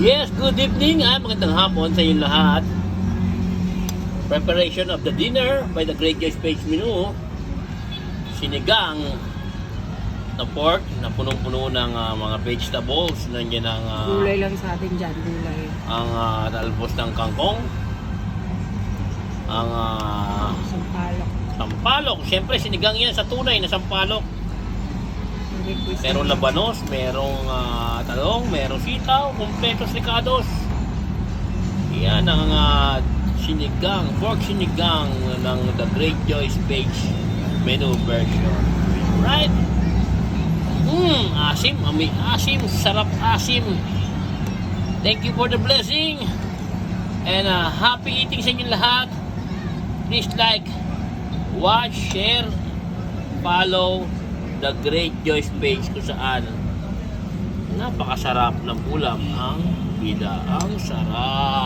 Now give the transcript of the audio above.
Yes, good evening. Magandang hapon sa inyo lahat. Preparation of the dinner by the Great Joyce Page menu. Sinigang na pork na punong-puno ng mga vegetables. Nandiyan ang Gulay lang sa atin dyan, gulay. ang talbos ng kangkong. Ang Sampalok. sampalok. Siyempre, sinigang yan sa tunay na sampalok. Merong labanos, merong talong, merong sitaw, kumpletos ricados. Yan ang sinigang, pork sinigang ng The Great Joyce Page menu version. Right? Asim, asim, sarap asim. Thank you for the blessing. And happy eating sa inyo lahat. Please like, watch, share, follow The Great Joyce Page kung saan napakasarap ng ulam ang bida. Ang sarap.